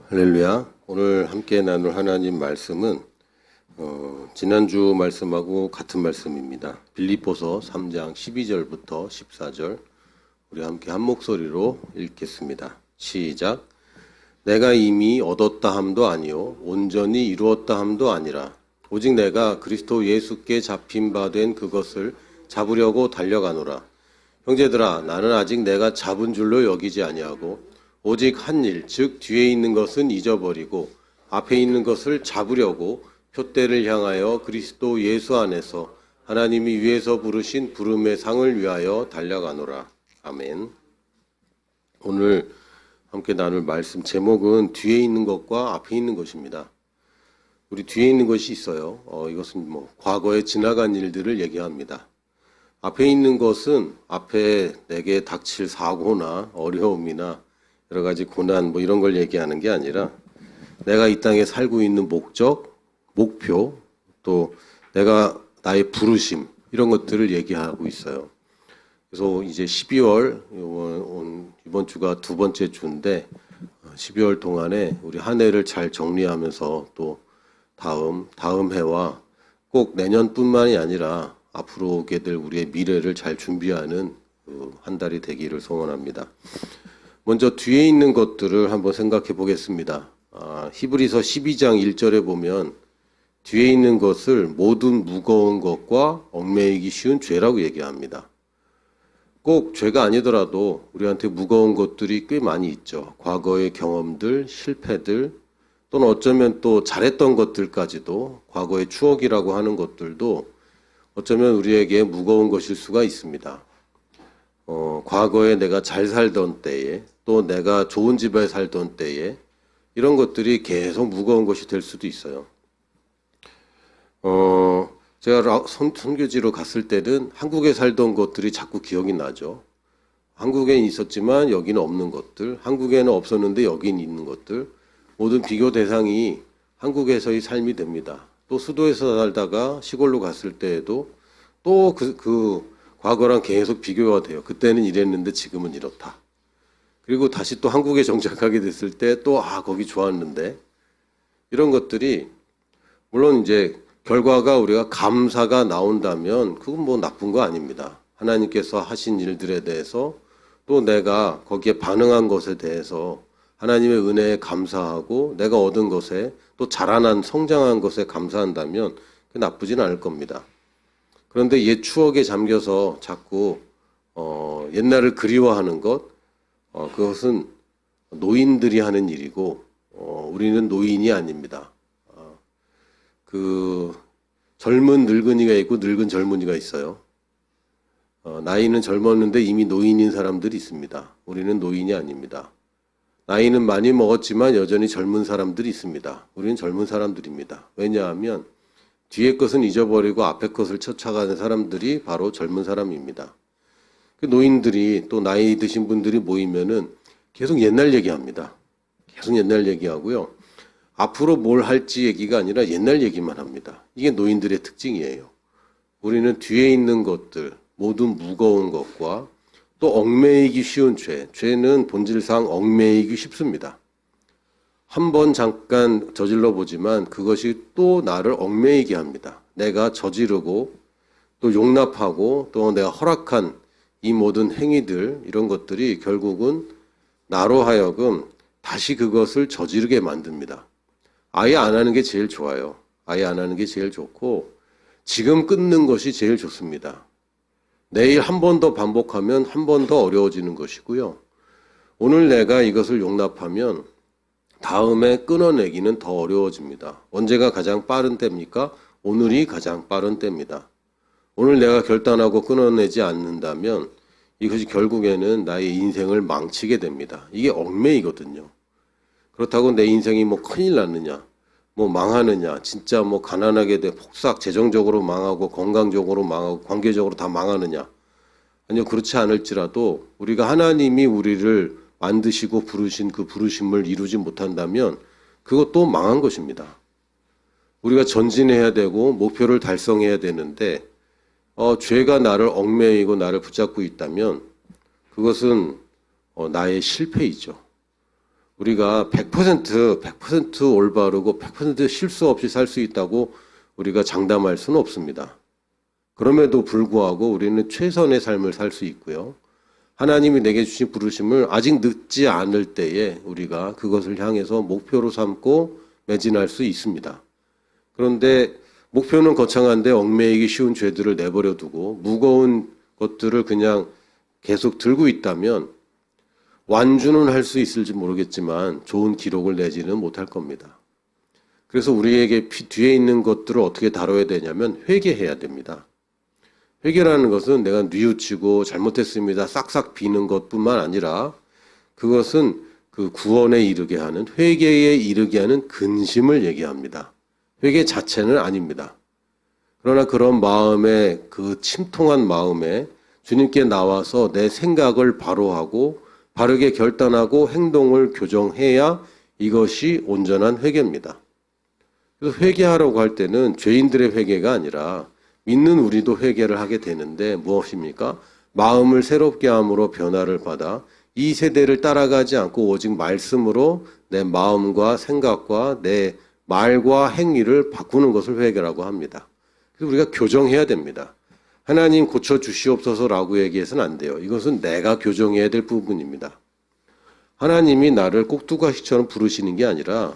할렐루야. 오늘 함께 나눌 하나님 말씀은 지난주 말씀하고 같은 말씀입니다. 빌립보서 3장 12절부터 14절 우리 함께 한 목소리로 읽겠습니다. 시작. 내가 이미 얻었다 함도 아니요 온전히 이루었다 함도 아니라 오직 내가 그리스도 예수께 잡힌 바 된 그것을 잡으려고 달려가노라. 형제들아, 나는 아직 내가 잡은 줄로 여기지 아니하고 오직 한 일, 즉 뒤에 있는 것은 잊어버리고 앞에 있는 것을 잡으려고 표대를 향하여 그리스도 예수 안에서 하나님이 위에서 부르신 부름의 상을 위하여 달려가노라. 아멘. 오늘 함께 나눌 말씀 제목은 뒤에 있는 것과 앞에 있는 것입니다. 우리 뒤에 있는 것이 있어요. 이것은 과거에 지나간 일들을 얘기합니다. 앞에 있는 것은 앞에 내게 닥칠 사고나 어려움이나 여러 가지 고난 이런 걸 얘기하는 게 아니라 내가 이 땅에 살고 있는 목적, 목표, 또 내가 나의 부르심 이런 것들을 얘기하고 있어요. 그래서 이제 12월 이번 주가 두 번째 주인데 12월 동안에 우리 한 해를 잘 정리하면서 또 다음 해와 꼭 내년뿐만이 아니라 앞으로 오게 될 우리의 미래를 잘 준비하는 한 달이 되기를 소원합니다. 먼저 뒤에 있는 것들을 한번 생각해 보겠습니다. 히브리서 12장 1절에 보면 뒤에 있는 것을 모든 무거운 것과 얽매이기 쉬운 죄라고 얘기합니다. 꼭 죄가 아니더라도 우리한테 무거운 것들이 꽤 많이 있죠. 과거의 경험들, 실패들, 또는 어쩌면 또 잘했던 것들까지도 과거의 추억이라고 하는 것들도 어쩌면 우리에게 무거운 것일 수가 있습니다. 과거에 내가 잘 살던 때에 또 내가 좋은 집에 살던 때에 이런 것들이 계속 무거운 것이 될 수도 있어요. 제가 선교지로 갔을 때는 한국에 살던 것들이 자꾸 기억이 나죠. 한국에 있었지만 여기는 없는 것들, 한국에는 없었는데 여기는 있는 것들, 모든 비교 대상이 한국에서의 삶이 됩니다. 또 수도에서 살다가 시골로 갔을 때에도 또 그 과거랑 계속 비교가 돼요. 그때는 이랬는데 지금은 이렇다. 그리고 다시 또 한국에 정착하게 됐을 때 또 거기 좋았는데 이런 것들이 물론 이제 결과가 우리가 감사가 나온다면 그건 나쁜 거 아닙니다. 하나님께서 하신 일들에 대해서 또 내가 거기에 반응한 것에 대해서 하나님의 은혜에 감사하고 내가 얻은 것에 또 자라난 성장한 것에 감사한다면 그게 나쁘진 않을 겁니다. 그런데 옛 추억에 잠겨서 자꾸 옛날을 그리워하는 것, 그것은 노인들이 하는 일이고 우리는 노인이 아닙니다. 젊은 늙은이가 있고 늙은 젊은이가 있어요. 나이는 젊었는데 이미 노인인 사람들이 있습니다. 우리는 노인이 아닙니다. 나이는 많이 먹었지만 여전히 젊은 사람들이 있습니다. 우리는 젊은 사람들입니다. 왜냐하면 뒤에 것은 잊어버리고 앞에 것을 쫓아가는 사람들이 바로 젊은 사람입니다. 그 노인들이 또 나이 드신 분들이 모이면은 계속 옛날 얘기합니다. 계속 옛날 얘기하고요. 앞으로 뭘 할지 얘기가 아니라 옛날 얘기만 합니다. 이게 노인들의 특징이에요. 우리는 뒤에 있는 것들, 모든 무거운 것과 또 얽매이기 쉬운 죄는 본질상 얽매이기 쉽습니다. 한번 잠깐 저질러 보지만 그것이 또 나를 얽매이게 합니다. 내가 저지르고 또 용납하고 또 내가 허락한 이 모든 행위들 이런 것들이 결국은 나로 하여금 다시 그것을 저지르게 만듭니다. 아예 안 하는 게 제일 좋아요. 아예 안 하는 게 제일 좋고 지금 끊는 것이 제일 좋습니다. 내일 한 번 더 반복하면 한 번 더 어려워지는 것이고요. 오늘 내가 이것을 용납하면 다음에 끊어내기는 더 어려워집니다. 언제가 가장 빠른 때입니까? 오늘이 가장 빠른 때입니다. 오늘 내가 결단하고 끊어내지 않는다면 이것이 결국에는 나의 인생을 망치게 됩니다. 이게 얽매이거든요. 그렇다고 내 인생이 큰일 났느냐, 망하느냐, 진짜 가난하게 돼 폭삭 재정적으로 망하고 건강적으로 망하고 관계적으로 다 망하느냐. 아니요, 그렇지 않을지라도 우리가 하나님이 우리를 만드시고 부르신 그 부르심을 이루지 못한다면 그것도 망한 것입니다. 우리가 전진해야 되고 목표를 달성해야 되는데 죄가 나를 얽매이고 나를 붙잡고 있다면 그것은 나의 실패이죠. 우리가 100% 올바르고 100% 실수 없이 살 수 있다고 우리가 장담할 수는 없습니다. 그럼에도 불구하고 우리는 최선의 삶을 살 수 있고요. 하나님이 내게 주신 부르심을 아직 늦지 않을 때에 우리가 그것을 향해서 목표로 삼고 매진할 수 있습니다. 그런데 목표는 거창한데 얽매이기 쉬운 죄들을 내버려 두고 무거운 것들을 그냥 계속 들고 있다면 완주는 할 수 있을지 모르겠지만 좋은 기록을 내지는 못할 겁니다. 그래서 우리에게 뒤에 있는 것들을 어떻게 다뤄야 되냐면 회개해야 됩니다. 회개라는 것은 내가 뉘우치고 잘못했습니다 싹싹 비는 것뿐만 아니라 그것은 그 구원에 이르게 하는, 회개에 이르게 하는 근심을 얘기합니다. 회개 자체는 아닙니다. 그러나 그런 마음에, 그 침통한 마음에 주님께 나와서 내 생각을 바로하고 바르게 결단하고 행동을 교정해야 이것이 온전한 회개입니다. 그래서 회개하라고 할 때는 죄인들의 회개가 아니라 믿는 우리도 회개를 하게 되는데 무엇입니까? 마음을 새롭게 함으로 변화를 받아 이 세대를 따라가지 않고 오직 말씀으로 내 마음과 생각과 내 말과 행위를 바꾸는 것을 회개라고 합니다. 그래서 우리가 교정해야 됩니다. 하나님 고쳐주시옵소서라고 얘기해서는 안 돼요. 이것은 내가 교정해야 될 부분입니다. 하나님이 나를 꼭두가시처럼 부르시는 게 아니라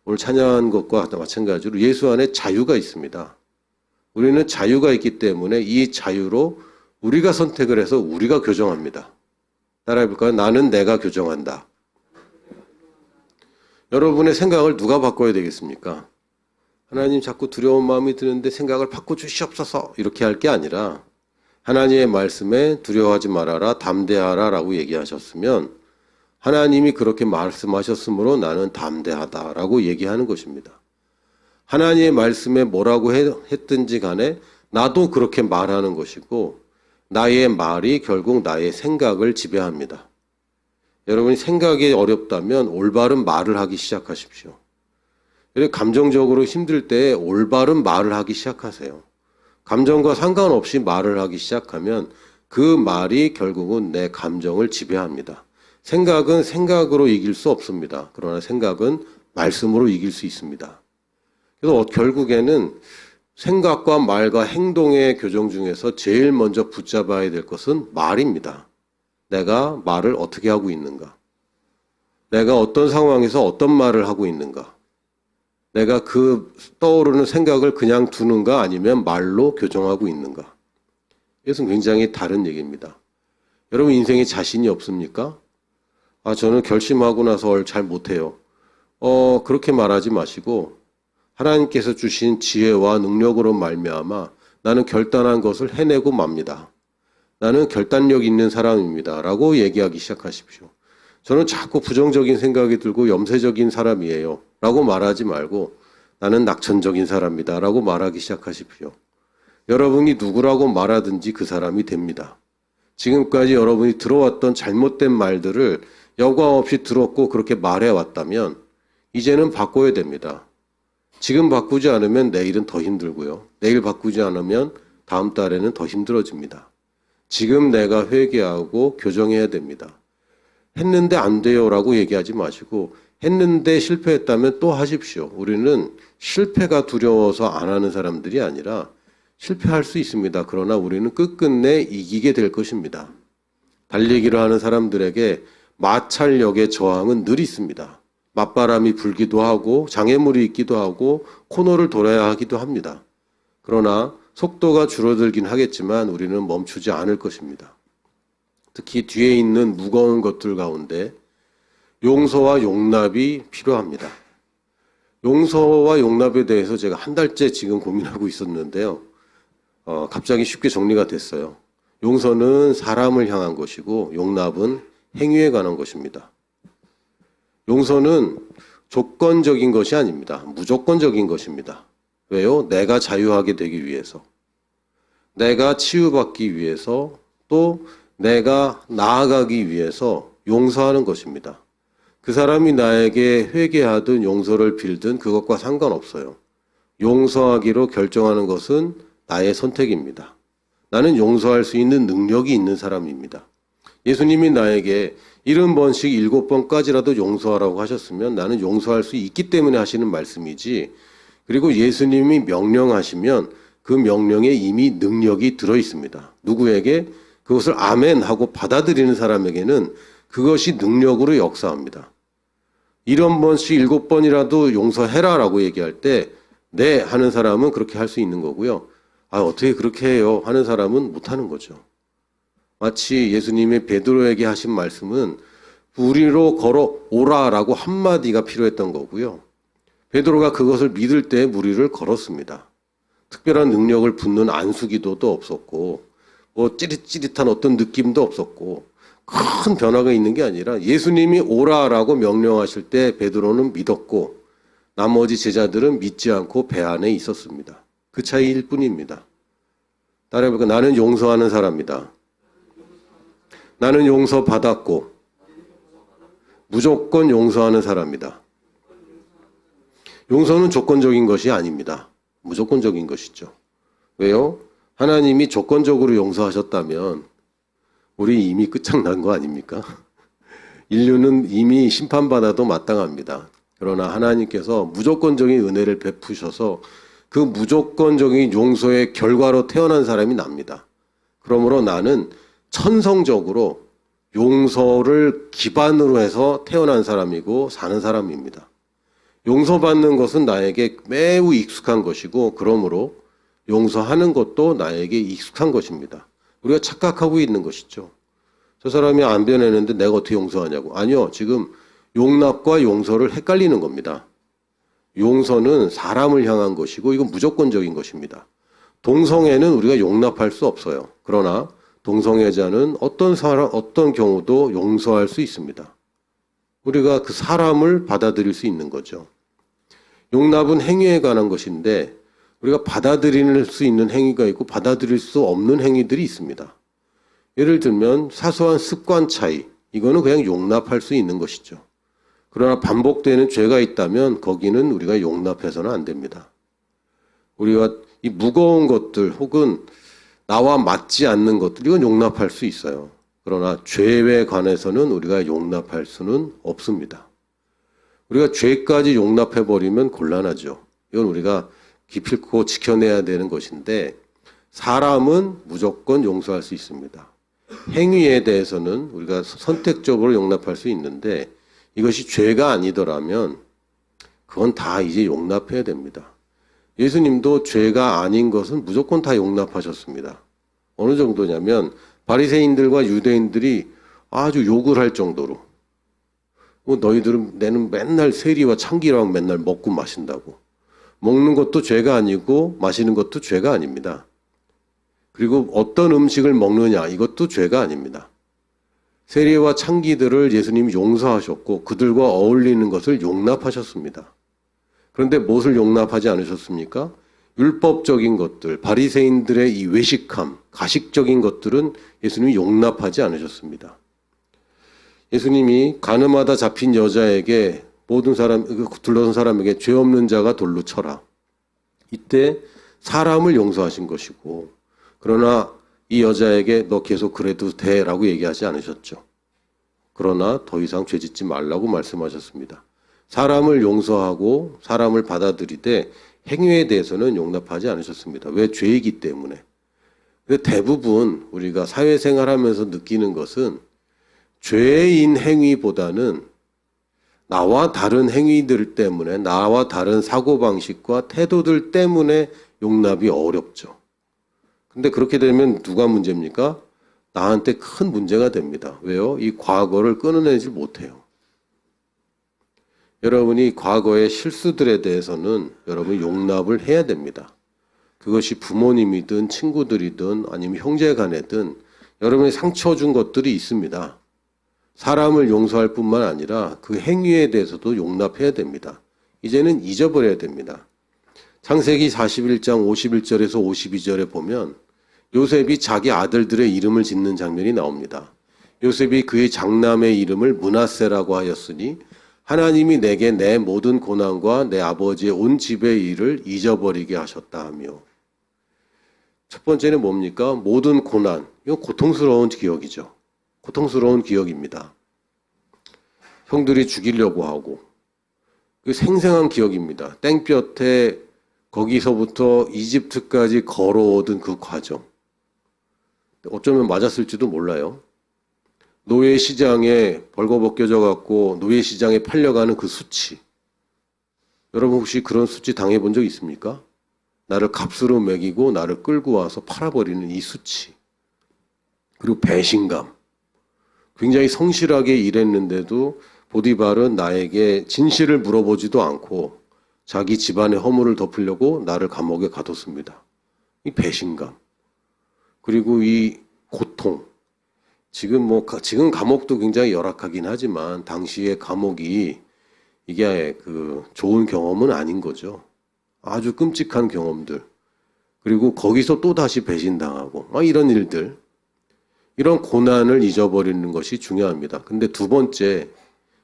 오늘 찬양한 것과 마찬가지로 예수 안에 자유가 있습니다. 우리는 자유가 있기 때문에 이 자유로 우리가 선택을 해서 우리가 교정합니다. 따라해볼까요? 나는 내가 교정한다. 여러분의 생각을 누가 바꿔야 되겠습니까? 하나님 자꾸 두려운 마음이 드는데 생각을 바꿔주시옵소서 이렇게 할 게 아니라 하나님의 말씀에 두려워하지 말아라 담대하라 라고 얘기하셨으면 하나님이 그렇게 말씀하셨으므로 나는 담대하다라고 얘기하는 것입니다. 하나님의 말씀에 뭐라고 했든지 간에 나도 그렇게 말하는 것이고 나의 말이 결국 나의 생각을 지배합니다. 여러분이 생각이 어렵다면 올바른 말을 하기 시작하십시오. 감정적으로 힘들 때 올바른 말을 하기 시작하세요. 감정과 상관없이 말을 하기 시작하면 그 말이 결국은 내 감정을 지배합니다. 생각은 생각으로 이길 수 없습니다. 그러나 생각은 말씀으로 이길 수 있습니다. 그래서 결국에는 생각과 말과 행동의 교정 중에서 제일 먼저 붙잡아야 될 것은 말입니다. 내가 말을 어떻게 하고 있는가? 내가 어떤 상황에서 어떤 말을 하고 있는가? 내가 그 떠오르는 생각을 그냥 두는가 아니면 말로 교정하고 있는가? 이것은 굉장히 다른 얘기입니다. 여러분 인생에 자신이 없습니까? 저는 결심하고 나서 잘 못해요. 그렇게 말하지 마시고 하나님께서 주신 지혜와 능력으로 말미암아 나는 결단한 것을 해내고 맙니다. 나는 결단력 있는 사람입니다. 라고 얘기하기 시작하십시오. 저는 자꾸 부정적인 생각이 들고 염세적인 사람이에요. 라고 말하지 말고 나는 낙천적인 사람이다. 라고 말하기 시작하십시오. 여러분이 누구라고 말하든지 그 사람이 됩니다. 지금까지 여러분이 들어왔던 잘못된 말들을 여과 없이 들었고 그렇게 말해왔다면 이제는 바꿔야 됩니다. 지금 바꾸지 않으면 내일은 더 힘들고요. 내일 바꾸지 않으면 다음 달에는 더 힘들어집니다. 지금 내가 회개하고 교정해야 됩니다. 했는데 안 돼요 라고 얘기하지 마시고 했는데 실패했다면 또 하십시오. 우리는 실패가 두려워서 안 하는 사람들이 아니라 실패할 수 있습니다. 그러나 우리는 끝끝내 이기게 될 것입니다. 달리기를 하는 사람들에게 마찰력의 저항은 늘 있습니다. 맞바람이 불기도 하고 장애물이 있기도 하고 코너를 돌아야 하기도 합니다. 그러나 속도가 줄어들긴 하겠지만 우리는 멈추지 않을 것입니다. 특히 뒤에 있는 무거운 것들 가운데 용서와 용납이 필요합니다. 용서와 용납에 대해서 제가 한 달째 지금 고민하고 있었는데요. 갑자기 쉽게 정리가 됐어요. 용서는 사람을 향한 것이고 용납은 행위에 관한 것입니다. 용서는 조건적인 것이 아닙니다. 무조건적인 것입니다. 왜요? 내가 자유하게 되기 위해서, 내가 치유받기 위해서, 또 내가 나아가기 위해서 용서하는 것입니다. 그 사람이 나에게 회개하든 용서를 빌든 그것과 상관없어요. 용서하기로 결정하는 것은 나의 선택입니다. 나는 용서할 수 있는 능력이 있는 사람입니다. 예수님이 나에게 70번씩 7번까지라도 용서하라고 하셨으면 나는 용서할 수 있기 때문에 하시는 말씀이지, 그리고 예수님이 명령하시면 그 명령에 이미 능력이 들어 있습니다. 누구에게? 그것을 아멘 하고 받아들이는 사람에게는 그것이 능력으로 역사합니다. 70번씩 7번이라도 용서해라라고 얘기할 때 네 하는 사람은 그렇게 할 수 있는 거고요. 아, 어떻게 그렇게 해요? 하는 사람은 못하는 거죠. 마치 예수님의 베드로에게 하신 말씀은 우리로 걸어오라라고 한마디가 필요했던 거고요. 베드로가 그것을 믿을 때 무리를 걸었습니다. 특별한 능력을 붓는 안수기도도 없었고 뭐 찌릿찌릿한 어떤 느낌도 없었고 큰 변화가 있는 게 아니라 예수님이 오라라고 명령하실 때 베드로는 믿었고 나머지 제자들은 믿지 않고 배 안에 있었습니다. 그 차이일 뿐입니다. 따라해볼까? 나는 용서하는 사람이다. 나는 용서받았고 무조건 용서하는 사람이다. 용서는 조건적인 것이 아닙니다. 무조건적인 것이죠. 왜요? 하나님이 조건적으로 용서하셨다면 우리 이미 끝장난 거 아닙니까? 인류는 이미 심판받아도 마땅합니다. 그러나 하나님께서 무조건적인 은혜를 베푸셔서 그 무조건적인 용서의 결과로 태어난 사람이 납니다. 그러므로 나는 천성적으로 용서를 기반으로 해서 태어난 사람이고 사는 사람입니다. 용서받는 것은 나에게 매우 익숙한 것이고 그러므로 용서하는 것도 나에게 익숙한 것입니다. 우리가 착각하고 있는 것이죠. 저 사람이 안 변했는데 내가 어떻게 용서하냐고. 아니요. 지금 용납과 용서를 헷갈리는 겁니다. 용서는 사람을 향한 것이고 이건 무조건적인 것입니다. 동성애는 우리가 용납할 수 없어요. 그러나 동성애자는 어떤 경우도 용서할 수 있습니다. 우리가 그 사람을 받아들일 수 있는 거죠. 용납은 행위에 관한 것인데 우리가 받아들일 수 있는 행위가 있고 받아들일 수 없는 행위들이 있습니다. 예를 들면 사소한 습관 차이, 이거는 그냥 용납할 수 있는 것이죠. 그러나 반복되는 죄가 있다면 거기는 우리가 용납해서는 안 됩니다. 우리가 이 무거운 것들 혹은 나와 맞지 않는 것들, 이건 용납할 수 있어요. 그러나 죄에 관해서는 우리가 용납할 수는 없습니다. 우리가 죄까지 용납해버리면 곤란하죠. 이건 우리가 기필코 지켜내야 되는 것인데 사람은 무조건 용서할 수 있습니다. 행위에 대해서는 우리가 선택적으로 용납할 수 있는데 이것이 죄가 아니더라면 그건 다 이제 용납해야 됩니다. 예수님도 죄가 아닌 것은 무조건 다 용납하셨습니다. 어느 정도냐면 바리새인들과 유대인들이 아주 욕을 할 정도로 너희들은 내는 맨날 세리와 참기랑 맨날 먹고 마신다고. 먹는 것도 죄가 아니고 마시는 것도 죄가 아닙니다. 그리고 어떤 음식을 먹느냐 이것도 죄가 아닙니다. 세리와 창기들을 예수님이 용서하셨고 그들과 어울리는 것을 용납하셨습니다. 그런데 무엇을 용납하지 않으셨습니까? 율법적인 것들, 바리새인들의 이 외식함, 가식적인 것들은 예수님이 용납하지 않으셨습니다. 예수님이 가늠하다 잡힌 여자에게 모든 사람, 둘러선 사람에게 죄 없는 자가 돌로 쳐라. 이때 사람을 용서하신 것이고 그러나 이 여자에게 너 계속 그래도 돼 라고 얘기하지 않으셨죠. 그러나 더 이상 죄 짓지 말라고 말씀하셨습니다. 사람을 용서하고 사람을 받아들이되 행위에 대해서는 용납하지 않으셨습니다. 왜? 죄이기 때문에. 근데 대부분 우리가 사회생활하면서 느끼는 것은 죄인 행위보다는 나와 다른 행위들 때문에 나와 다른 사고방식과 태도들 때문에 용납이 어렵죠. 근데 그렇게 되면 누가 문제입니까? 나한테 큰 문제가 됩니다. 왜요? 이 과거를 끊어내지 못해요. 여러분이 과거의 실수들에 대해서는 여러분이 용납을 해야 됩니다. 그것이 부모님이든 친구들이든 아니면 형제간에든 여러분이 상처 준 것들이 있습니다. 사람을 용서할 뿐만 아니라 그 행위에 대해서도 용납해야 됩니다. 이제는 잊어버려야 됩니다. 창세기 41장 51절에서 52절에 보면 요셉이 자기 아들들의 이름을 짓는 장면이 나옵니다. 요셉이 그의 장남의 이름을 므낫세라고 하였으니 하나님이 내게 내 모든 고난과 내 아버지의 온 집의 일을 잊어버리게 하셨다 하며, 첫 번째는 뭡니까? 모든 고난. 이건 고통스러운 기억이죠. 고통스러운 기억입니다. 형들이 죽이려고 하고 그 생생한 기억입니다. 땡볕에 거기서부터 이집트까지 걸어오던 그 과정. 어쩌면 맞았을지도 몰라요. 노예 시장에 벌거벗겨져 갖고 노예 시장에 팔려가는 그 수치. 여러분 혹시 그런 수치 당해본 적 있습니까? 나를 값으로 매기고 나를 끌고 와서 팔아버리는 이 수치. 그리고 배신감. 굉장히 성실하게 일했는데도 보디발은 나에게 진실을 물어보지도 않고 자기 집안의 허물을 덮으려고 나를 감옥에 가뒀습니다. 이 배신감. 그리고 이 고통. 지금 감옥도 굉장히 열악하긴 하지만 당시의 감옥이 이게 그 좋은 경험은 아닌 거죠. 아주 끔찍한 경험들. 그리고 거기서 또 다시 배신당하고 이런 일들. 이런 고난을 잊어버리는 것이 중요합니다. 근데 두 번째,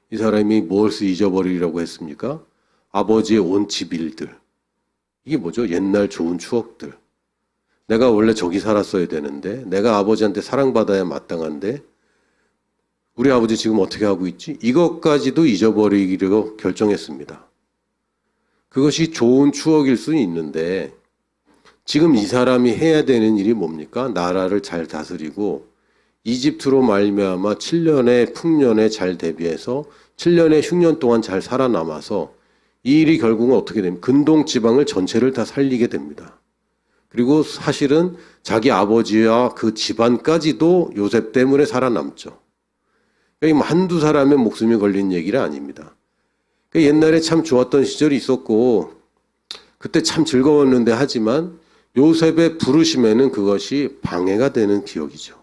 이 사람이 무엇을 잊어버리려고 했습니까? 아버지의 온 집 일들. 이게 뭐죠? 옛날 좋은 추억들. 내가 원래 저기 살았어야 되는데, 내가 아버지한테 사랑받아야 마땅한데, 우리 아버지 지금 어떻게 하고 있지? 이것까지도 잊어버리기로 결정했습니다. 그것이 좋은 추억일 수는 있는데, 지금 이 사람이 해야 되는 일이 뭡니까? 나라를 잘 다스리고, 이집트로 말미암아 7년의 풍년에 잘 대비해서 7년의 흉년 동안 잘 살아남아서 이 일이 결국은 어떻게 되면 근동 지방을 전체를 다 살리게 됩니다. 그리고 사실은 자기 아버지와 그 집안까지도 요셉 때문에 살아남죠. 그러니까 한두 사람의 목숨이 걸린 얘기가 아닙니다. 그러니까 옛날에 참 좋았던 시절이 있었고 그때 참 즐거웠는데 하지만 요셉의 부르심에는 그것이 방해가 되는 기억이죠.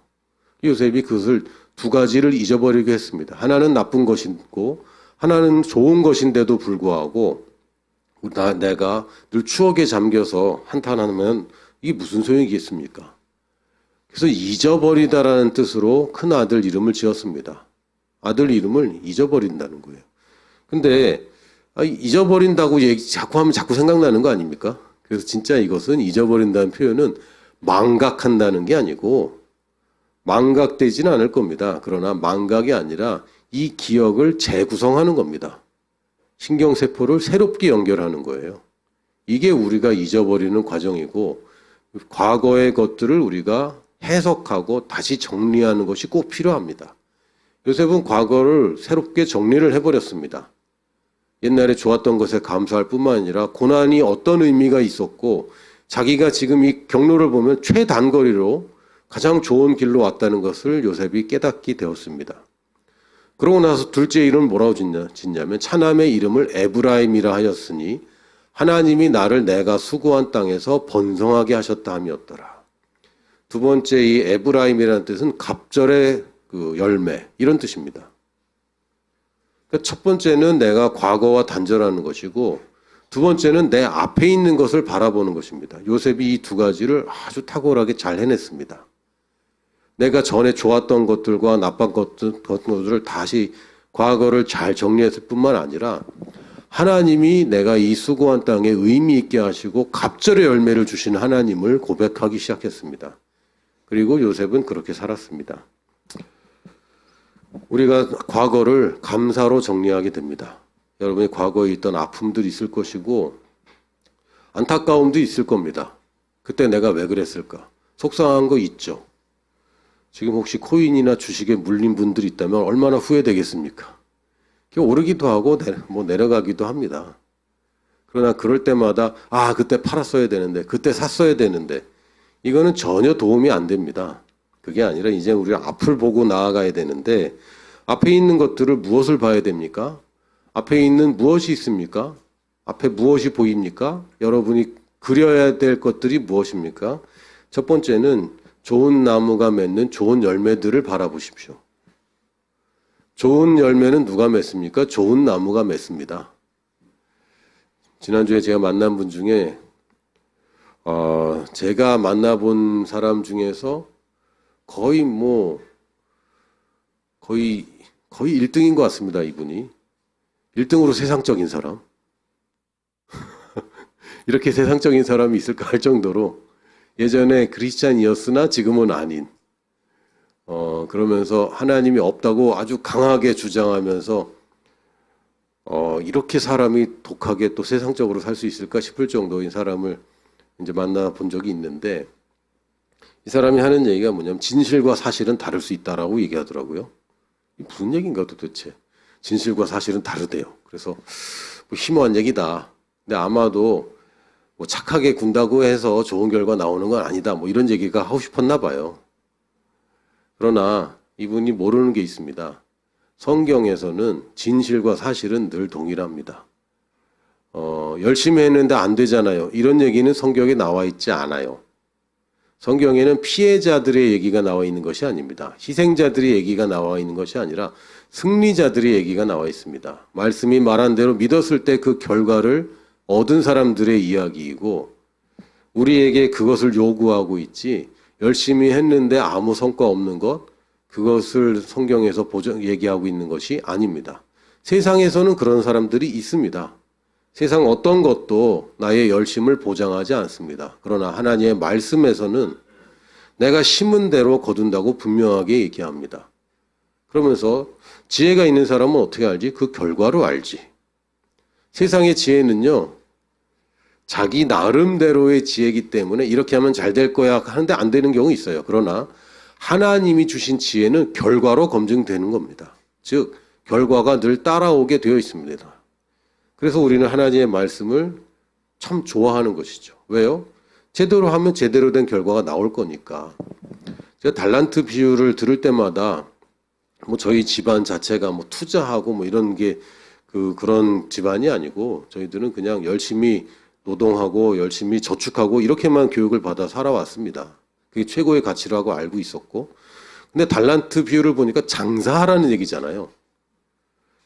요셉이 그것을 두 가지를 잊어버리게 했습니다. 하나는 나쁜 것이고 하나는 좋은 것인데도 불구하고 내가 늘 추억에 잠겨서 한탄하면 이게 무슨 소용이겠습니까? 그래서 잊어버리다라는 뜻으로 큰 아들 이름을 지었습니다. 아들 이름을 잊어버린다는 거예요. 근데 잊어버린다고 자꾸 하면 자꾸 생각나는 거 아닙니까? 그래서 진짜 이것은 잊어버린다는 표현은 망각한다는 게 아니고 망각되지는 않을 겁니다. 그러나 망각이 아니라 이 기억을 재구성하는 겁니다. 신경세포를 새롭게 연결하는 거예요. 이게 우리가 잊어버리는 과정이고 과거의 것들을 우리가 해석하고 다시 정리하는 것이 꼭 필요합니다. 요셉은 과거를 새롭게 정리를 해버렸습니다. 옛날에 좋았던 것에 감사할 뿐만 아니라 고난이 어떤 의미가 있었고 자기가 지금 이 경로를 보면 최단거리로 가장 좋은 길로 왔다는 것을 요셉이 깨닫게 되었습니다. 그러고 나서 둘째 이름을 뭐라고 짓냐면 차남의 이름을 에브라임이라 하였으니 하나님이 나를 내가 수고한 땅에서 번성하게 하셨다 함이었더라. 두 번째 이 에브라임이라는 뜻은 갑절의 그 열매 이런 뜻입니다. 그러니까 첫 번째는 내가 과거와 단절하는 것이고 두 번째는 내 앞에 있는 것을 바라보는 것입니다. 요셉이 이 두 가지를 아주 탁월하게 잘 해냈습니다. 내가 전에 좋았던 것들과 나빴던 것들을 다시 과거를 잘 정리했을 뿐만 아니라 하나님이 내가 이 수고한 땅에 의미 있게 하시고 갑절의 열매를 주신 하나님을 고백하기 시작했습니다. 그리고 요셉은 그렇게 살았습니다. 우리가 과거를 감사로 정리하게 됩니다. 여러분의 과거에 있던 아픔들이 있을 것이고 안타까움도 있을 겁니다. 그때 내가 왜 그랬을까? 속상한 거 있죠. 지금 혹시 코인이나 주식에 물린 분들이 있다면 얼마나 후회되겠습니까? 오르기도 하고 내려가기도 합니다. 그러나 그럴 때마다 그때 팔았어야 되는데 그때 샀어야 되는데 이거는 전혀 도움이 안 됩니다. 그게 아니라 이제 우리가 앞을 보고 나아가야 되는데 앞에 있는 것들을 무엇을 봐야 됩니까? 앞에 있는 무엇이 있습니까? 앞에 무엇이 보입니까? 여러분이 그려야 될 것들이 무엇입니까? 첫 번째는 좋은 나무가 맺는 좋은 열매들을 바라보십시오. 좋은 열매는 누가 맺습니까? 좋은 나무가 맺습니다. 지난주에 제가 만난 분 중에 제가 만나본 사람 중에서 거의 1등인 것 같습니다. 이분이 1등으로 세상적인 사람 이렇게 세상적인 사람이 있을까 할 정도로 예전에 크리스찬이었으나 지금은 아닌 그러면서 하나님이 없다고 아주 강하게 주장하면서 이렇게 사람이 독하게 또 세상적으로 살 수 있을까 싶을 정도인 사람을 이제 만나본 적이 있는데, 이 사람이 하는 얘기가 뭐냐면 진실과 사실은 다를 수 있다라고 얘기하더라고요. 이게 무슨 얘기인가 도대체. 진실과 사실은 다르대요. 그래서 뭐 심오한 얘기다. 근데 아마도 뭐 착하게 군다고 해서 좋은 결과 나오는 건 아니다. 뭐 이런 얘기가 하고 싶었나 봐요. 그러나 이분이 모르는 게 있습니다. 성경에서는 진실과 사실은 늘 동일합니다. 열심히 했는데 안 되잖아요. 이런 얘기는 성경에 나와 있지 않아요. 성경에는 피해자들의 얘기가 나와 있는 것이 아닙니다. 희생자들의 얘기가 나와 있는 것이 아니라 승리자들의 얘기가 나와 있습니다. 말씀이 말한 대로 믿었을 때 그 결과를 얻은 사람들의 이야기이고, 우리에게 그것을 요구하고 있지, 열심히 했는데 아무 성과 없는 것, 그것을 성경에서 얘기하고 있는 것이 아닙니다. 세상에서는 그런 사람들이 있습니다. 세상 어떤 것도 나의 열심을 보장하지 않습니다. 그러나 하나님의 말씀에서는 내가 심은 대로 거둔다고 분명하게 얘기합니다. 그러면서 지혜가 있는 사람은 어떻게 알지? 그 결과로 알지. 세상의 지혜는요, 자기 나름대로의 지혜이기 때문에 이렇게 하면 잘 될 거야 하는데 안 되는 경우 있어요. 그러나 하나님이 주신 지혜는 결과로 검증되는 겁니다. 즉 결과가 늘 따라오게 되어 있습니다. 그래서 우리는 하나님의 말씀을 참 좋아하는 것이죠. 왜요? 제대로 하면 제대로 된 결과가 나올 거니까. 제가 달란트 비유를 들을 때마다 뭐 저희 집안 자체가 뭐 투자하고 뭐 이런 게 그런 집안이 아니고, 저희들은 그냥 열심히 노동하고 열심히 저축하고 이렇게만 교육을 받아 살아왔습니다. 그게 최고의 가치라고 알고 있었고. 근데 달란트 비유를 보니까 장사하라는 얘기잖아요.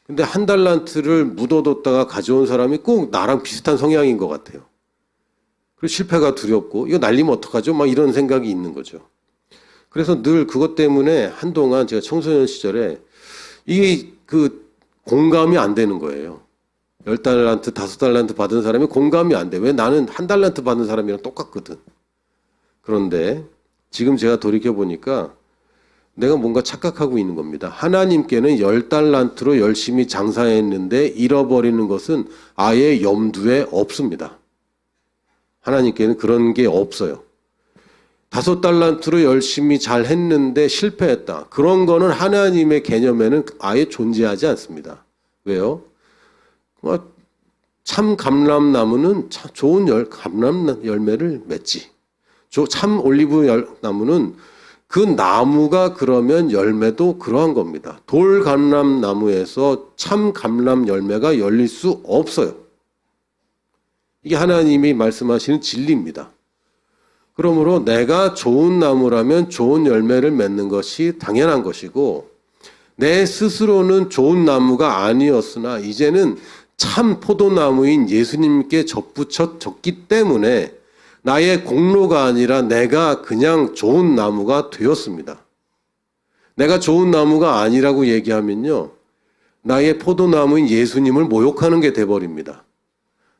근데 한 달란트를 묻어뒀다가 가져온 사람이 꼭 나랑 비슷한 성향인 것 같아요. 그리고 실패가 두렵고 이거 날리면 어떡하죠? 막 이런 생각이 있는 거죠. 그래서 늘 그것 때문에 한동안 제가 청소년 시절에 이게 공감이 안 되는 거예요. 10달란트, 5달란트 받은 사람이 공감이 안 돼. 왜? 나는 한 달란트 받은 사람이랑 똑같거든. 그런데 지금 제가 돌이켜보니까 내가 뭔가 착각하고 있는 겁니다. 하나님께는 10달란트로 열심히 장사했는데 잃어버리는 것은 아예 염두에 없습니다. 하나님께는 그런 게 없어요. 5달란트로 열심히 잘 했는데 실패했다. 그런 거는 하나님의 개념에는 아예 존재하지 않습니다. 왜요? 참 감람나무는 좋은 감람 열매를 맺지. 참 올리브 나무는 그 나무가 그러면 열매도 그러한 겁니다. 돌 감람나무에서 참 감람 열매가 열릴 수 없어요. 이게 하나님이 말씀하시는 진리입니다. 그러므로 내가 좋은 나무라면 좋은 열매를 맺는 것이 당연한 것이고, 내 스스로는 좋은 나무가 아니었으나 이제는 참 포도나무인 예수님께 접붙였기 때문에 나의 공로가 아니라 내가 그냥 좋은 나무가 되었습니다. 내가 좋은 나무가 아니라고 얘기하면요, 나의 포도나무인 예수님을 모욕하는 게 돼버립니다.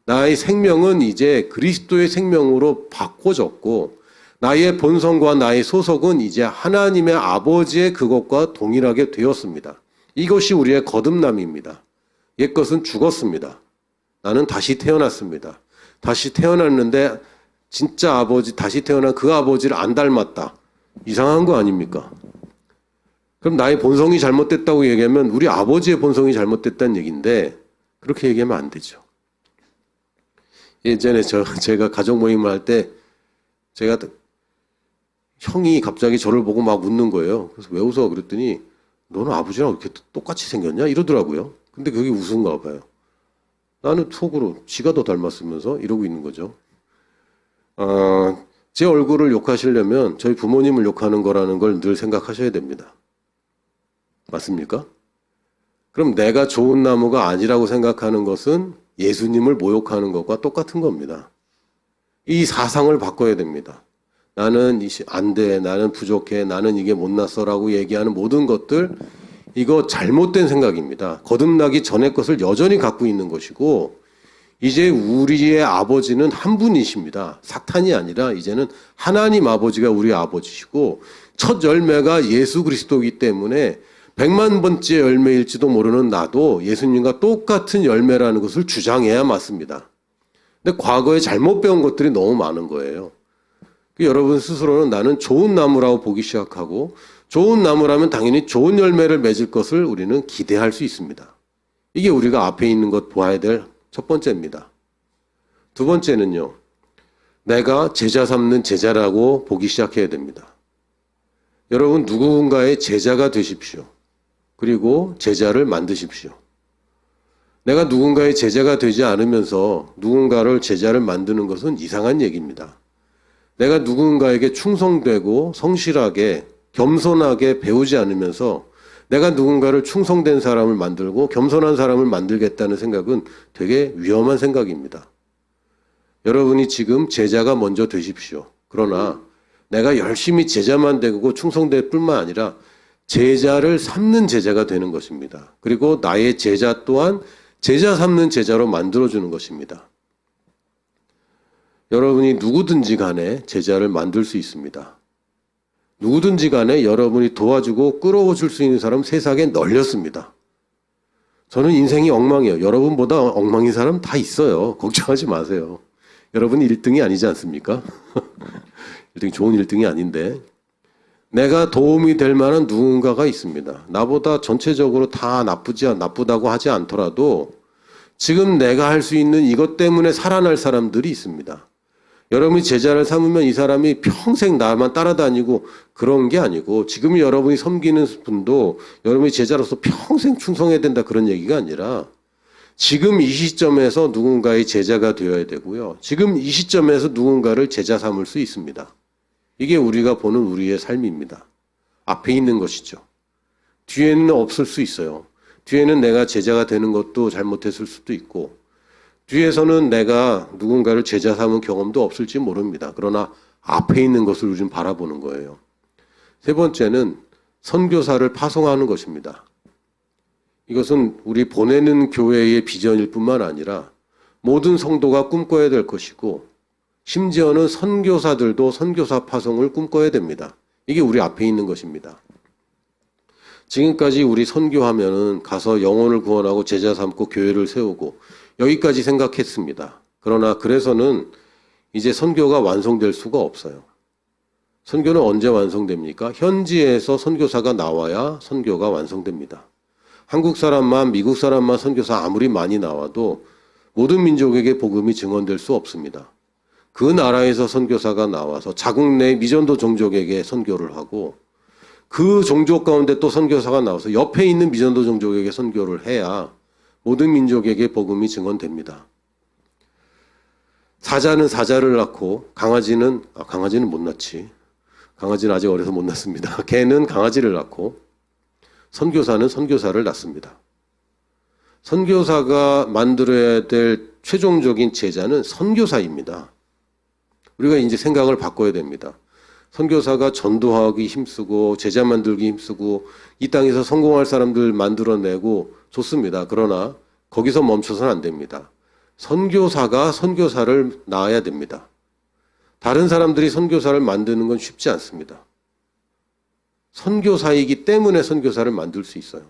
나의 생명은 이제 그리스도의 생명으로 바꿔졌고, 나의 본성과 나의 소속은 이제 하나님의 아버지의 그것과 동일하게 되었습니다. 이것이 우리의 거듭남입니다. 옛것은 죽었습니다. 나는 다시 태어났습니다. 다시 태어났는데 진짜 아버지, 다시 태어난 그 아버지를 안 닮았다. 이상한 거 아닙니까? 그럼 나의 본성이 잘못됐다고 얘기하면 우리 아버지의 본성이 잘못됐다는 얘기인데, 그렇게 얘기하면 안 되죠. 예전에 제가 가족 모임을 할 때 제가 형이 갑자기 저를 보고 막 웃는 거예요. 그래서 왜 웃어? 그랬더니 너는 아버지랑 이렇게 똑같이 생겼냐? 이러더라고요. 근데 그게 웃은가 봐요. 나는 속으로 지가 더 닮았으면서 이러고 있는 거죠. 제 얼굴을 욕하시려면 저희 부모님을 욕하는 거라는 걸 늘 생각하셔야 됩니다. 맞습니까? 그럼 내가 좋은 나무가 아니라고 생각하는 것은 예수님을 모욕하는 것과 똑같은 겁니다. 이 사상을 바꿔야 됩니다. 나는 안 돼, 나는 부족해, 나는 이게 못났어라고 얘기하는 모든 것들, 이거 잘못된 생각입니다. 거듭나기 전의 것을 여전히 갖고 있는 것이고, 이제 우리의 아버지는 한 분이십니다. 사탄이 아니라 이제는 하나님 아버지가 우리 아버지시고, 첫 열매가 예수 그리스도이기 때문에 100만 번째 열매일지도 모르는 나도 예수님과 똑같은 열매라는 것을 주장해야 맞습니다. 근데 과거에 잘못 배운 것들이 너무 많은 거예요. 여러분 스스로는 나는 좋은 나무라고 보기 시작하고 좋은 나무라면 당연히 좋은 열매를 맺을 것을 우리는 기대할 수 있습니다. 이게 우리가 앞에 있는 것 보아야 될 첫 번째입니다. 두 번째는요. 내가 제자 삼는 제자라고 보기 시작해야 됩니다. 여러분 누군가의 제자가 되십시오. 그리고 제자를 만드십시오. 내가 누군가의 제자가 되지 않으면서 누군가를 제자를 만드는 것은 이상한 얘기입니다. 내가 누군가에게 충성되고 성실하게 겸손하게 배우지 않으면서 내가 누군가를 충성된 사람을 만들고 겸손한 사람을 만들겠다는 생각은 되게 위험한 생각입니다. 여러분이 지금 제자가 먼저 되십시오. 그러나 내가 열심히 제자만 되고 충성될 뿐만 아니라 제자를 삼는 제자가 되는 것입니다. 그리고 나의 제자 또한 제자 삼는 제자로 만들어주는 것입니다. 여러분이 누구든지 간에 제자를 만들 수 있습니다. 누구든지 간에 여러분이 도와주고 끌어줄 수 있는 사람 세상에 널렸습니다. 저는 인생이 엉망이에요. 여러분보다 엉망인 사람 다 있어요. 걱정하지 마세요. 여러분이 1등이 아니지 않습니까? 1등이 좋은 1등이 아닌데 내가 도움이 될 만한 누군가가 있습니다. 나보다 전체적으로 다 나쁘다고 하지 않더라도 지금 내가 할 수 있는 이것 때문에 살아날 사람들이 있습니다. 여러분이 제자를 삼으면 이 사람이 평생 나만 따라다니고 그런 게 아니고 지금 여러분이 섬기는 분도 여러분이 제자로서 평생 충성해야 된다 그런 얘기가 아니라 지금 이 시점에서 누군가의 제자가 되어야 되고요. 지금 이 시점에서 누군가를 제자 삼을 수 있습니다. 이게 우리가 보는 우리의 삶입니다. 앞에 있는 것이죠. 뒤에는 없을 수 있어요. 뒤에는 내가 제자가 되는 것도 잘못했을 수도 있고 뒤에서는 내가 누군가를 제자 삼은 경험도 없을지 모릅니다. 그러나 앞에 있는 것을 우리는 바라보는 거예요. 세 번째는 선교사를 파송하는 것입니다. 이것은 우리 보내는 교회의 비전일 뿐만 아니라 모든 성도가 꿈꿔야 될 것이고 심지어는 선교사들도 선교사 파송을 꿈꿔야 됩니다. 이게 우리 앞에 있는 것입니다. 지금까지 우리 선교하면은 가서 영혼을 구원하고 제자 삼고 교회를 세우고 여기까지 생각했습니다. 그러나 그래서는 이제 선교가 완성될 수가 없어요. 선교는 언제 완성됩니까? 현지에서 선교사가 나와야 선교가 완성됩니다. 한국 사람만, 미국 사람만 선교사 아무리 많이 나와도 모든 민족에게 복음이 증언될 수 없습니다. 그 나라에서 선교사가 나와서 자국 내 미전도 종족에게 선교를 하고 그 종족 가운데 또 선교사가 나와서 옆에 있는 미전도 종족에게 선교를 해야 모든 민족에게 복음이 증언됩니다. 사자는 사자를 낳고 강아지는 못 낳지. 강아지는 아직 어려서 못 낳습니다. 개는 강아지를 낳고 선교사는 선교사를 낳습니다. 선교사가 만들어야 될 최종적인 제자는 선교사입니다. 우리가 이제 생각을 바꿔야 됩니다. 선교사가 전도하기 힘쓰고 제자 만들기 힘쓰고 이 땅에서 성공할 사람들 만들어내고 좋습니다. 그러나 거기서 멈춰서는 안 됩니다. 선교사가 선교사를 낳아야 됩니다. 다른 사람들이 선교사를 만드는 건 쉽지 않습니다. 선교사이기 때문에 선교사를 만들 수 있어요.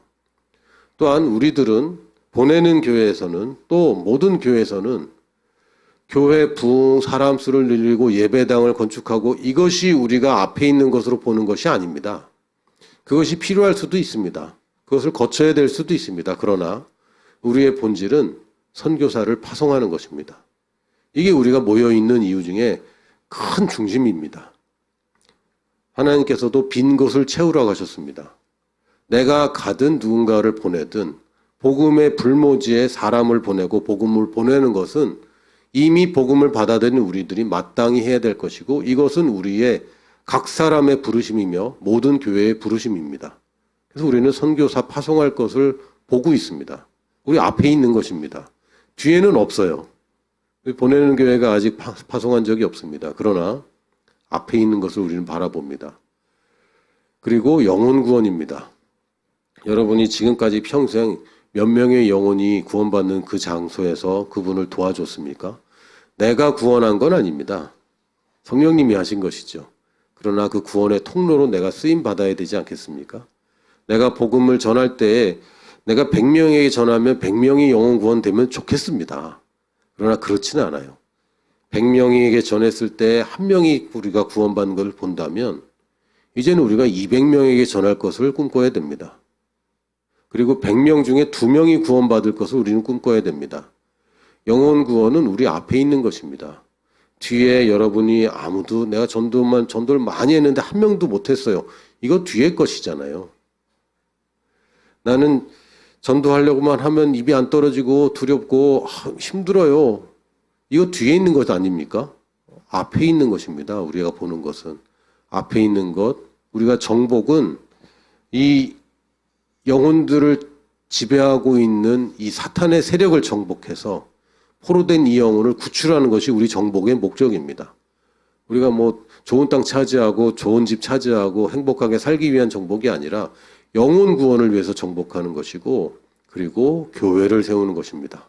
또한 우리들은 보내는 교회에서는 또 모든 교회에서는 교회 부흥, 사람 수를 늘리고 예배당을 건축하고 이것이 우리가 앞에 있는 것으로 보는 것이 아닙니다. 그것이 필요할 수도 있습니다. 그것을 거쳐야 될 수도 있습니다. 그러나 우리의 본질은 선교사를 파송하는 것입니다. 이게 우리가 모여있는 이유 중에 큰 중심입니다. 하나님께서도 빈 곳을 채우라고 하셨습니다. 내가 가든 누군가를 보내든 복음의 불모지에 사람을 보내고 복음을 보내는 것은 이미 복음을 받아들인 우리들이 마땅히 해야 될 것이고 이것은 우리의 각 사람의 부르심이며 모든 교회의 부르심입니다. 그래서 우리는 선교사 파송할 것을 보고 있습니다. 우리 앞에 있는 것입니다. 뒤에는 없어요. 보내는 교회가 아직 파송한 적이 없습니다. 그러나 앞에 있는 것을 우리는 바라봅니다. 그리고 영혼 구원입니다. 여러분이 지금까지 평생 몇 명의 영혼이 구원받는 그 장소에서 그분을 도와줬습니까? 내가 구원한 건 아닙니다. 성령님이 하신 것이죠. 그러나 그 구원의 통로로 내가 쓰임 받아야 되지 않겠습니까? 내가 복음을 전할 때 내가 100명에게 전하면 100명이 영혼 구원되면 좋겠습니다. 그러나 그렇지는 않아요. 100명에게 전했을 때 한 명이 우리가 구원받는 것을 본다면 이제는 우리가 200명에게 전할 것을 꿈꿔야 됩니다. 그리고 100명 중에 2명이 구원받을 것을 우리는 꿈꿔야 됩니다. 영혼 구원은 우리 앞에 있는 것입니다. 뒤에 여러분이 아무도 내가 전도를 많이 했는데 한 명도 못했어요. 이거 뒤에 것이잖아요. 나는 전도하려고만 하면 입이 안 떨어지고 두렵고 힘들어요. 이거 뒤에 있는 것 아닙니까? 앞에 있는 것입니다. 우리가 보는 것은. 앞에 있는 것. 우리가 정복은 이 영혼들을 지배하고 있는 이 사탄의 세력을 정복해서 포로된 이 영혼을 구출하는 것이 우리 정복의 목적입니다. 우리가 뭐 좋은 땅 차지하고 좋은 집 차지하고 행복하게 살기 위한 정복이 아니라 영혼 구원을 위해서 정복하는 것이고 그리고 교회를 세우는 것입니다.